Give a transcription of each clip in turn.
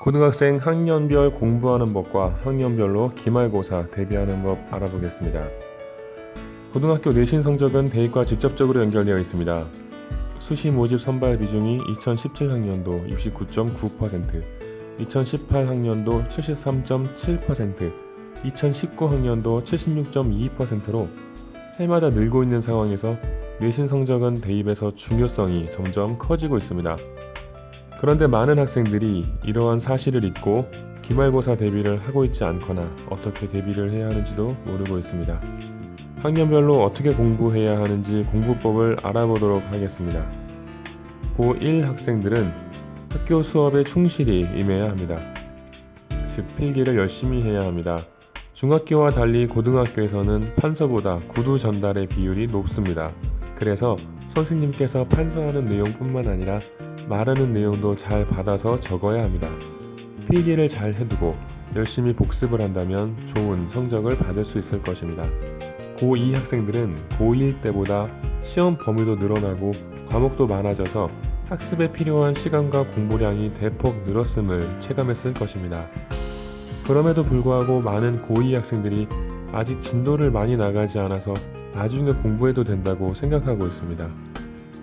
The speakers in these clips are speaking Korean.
고등학생 학년별 공부하는 법과 학년별로 기말고사 대비하는 법 알아보겠습니다. 고등학교 내신 성적은 대입과 직접적으로 연결되어 있습니다. 수시 모집 선발 비중이 2017학년도 69.9%, 2018학년도 73.7%, 2019학년도 76.2%로 해마다 늘고 있는 상황에서 내신 성적은 대입에서 중요성이 점점 커지고 있습니다. 그런데 많은 학생들이 이러한 사실을 잊고 기말고사 대비를 하고 있지 않거나 어떻게 대비를 해야 하는지도 모르고 있습니다. 학년별로 어떻게 공부해야 하는지 공부법을 알아보도록 하겠습니다. 고1 학생들은 학교 수업에 충실히 임해야 합니다. 즉 필기를 열심히 해야 합니다. 중학교와 달리 고등학교에서는 판서보다 구두 전달의 비율이 높습니다. 그래서 선생님께서 판서하는 내용뿐만 아니라 말하는 내용도 잘 받아서 적어야 합니다. 필기를 잘 해두고 열심히 복습을 한다면 좋은 성적을 받을 수 있을 것입니다. 고2 학생들은 고1 때보다 시험 범위도 늘어나고 과목도 많아져서 학습에 필요한 시간과 공부량이 대폭 늘었음을 체감했을 것입니다. 그럼에도 불구하고 많은 고2 학생들이 아직 진도를 많이 나가지 않아서 나중에 공부해도 된다고 생각하고 있습니다.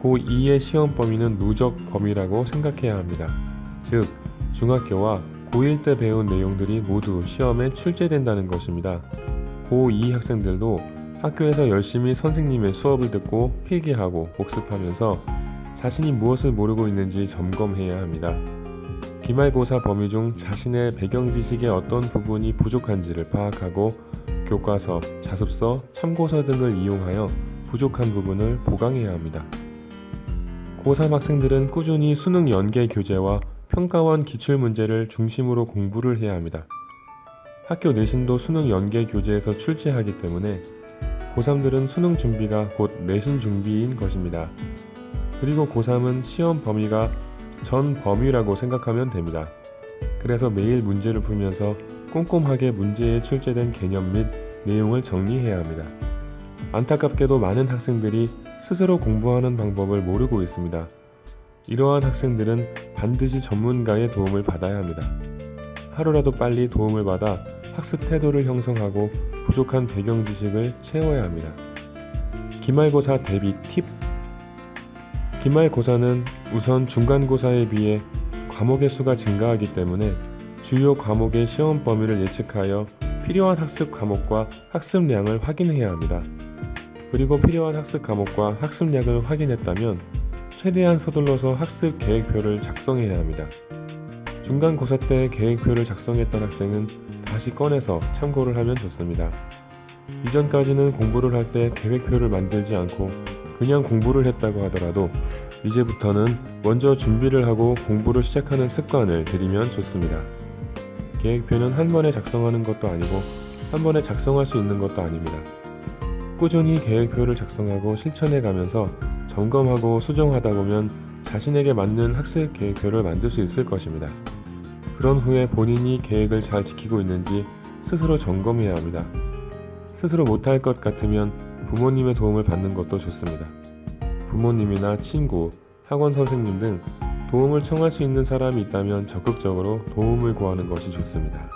고2의 시험 범위는 누적 범위라고 생각해야 합니다. 즉, 중학교와 고1 때 배운 내용들이 모두 시험에 출제된다는 것입니다. 고2 학생들도 학교에서 열심히 선생님의 수업을 듣고 필기하고 복습하면서 자신이 무엇을 모르고 있는지 점검해야 합니다. 기말고사 범위 중 자신의 배경 지식의 어떤 부분이 부족한지를 파악하고 교과서, 자습서, 참고서 등을 이용하여 부족한 부분을 보강해야 합니다. 고3 학생들은 꾸준히 수능 연계 교재와 평가원 기출문제를 중심으로 공부를 해야 합니다. 학교 내신도 수능 연계 교재에서 출제하기 때문에 고3들은 수능 준비가 곧 내신 준비인 것입니다. 그리고 고3은 시험 범위가 전 범위라고 생각하면 됩니다. 그래서 매일 문제를 풀면서 꼼꼼하게 문제에 출제된 개념 및 내용을 정리해야 합니다. 안타깝게도 많은 학생들이 스스로 공부하는 방법을 모르고 있습니다. 이러한 학생들은 반드시 전문가의 도움을 받아야 합니다. 하루라도 빨리 도움을 받아 학습 태도를 형성하고 부족한 배경 지식을 채워야 합니다. 기말고사 대비 팁. 기말고사는 우선 중간고사에 비해 과목의 수가 증가하기 때문에 주요 과목의 시험 범위를 예측하여 필요한 학습 과목과 학습량을 확인해야 합니다. 그리고 필요한 학습 과목과 학습량을 확인했다면 최대한 서둘러서 학습 계획표를 작성해야 합니다. 중간고사 때 계획표를 작성했던 학생은 다시 꺼내서 참고를 하면 좋습니다. 이전까지는 공부를 할 때 계획표를 만들지 않고 그냥 공부를 했다고 하더라도 이제부터는 먼저 준비를 하고 공부를 시작하는 습관을 들이면 좋습니다. 계획표는 한 번에 작성하는 것도 아니고 한 번에 작성할 수 있는 것도 아닙니다. 꾸준히 계획표를 작성하고 실천해 가면서 점검하고 수정하다 보면 자신에게 맞는 학습 계획표를 만들 수 있을 것입니다. 그런 후에 본인이 계획을 잘 지키고 있는지 스스로 점검해야 합니다. 스스로 못할 것 같으면 부모님의 도움을 받는 것도 좋습니다. 부모님이나 친구, 학원 선생님 등 도움을 청할 수 있는 사람이 있다면 적극적으로 도움을 구하는 것이 좋습니다.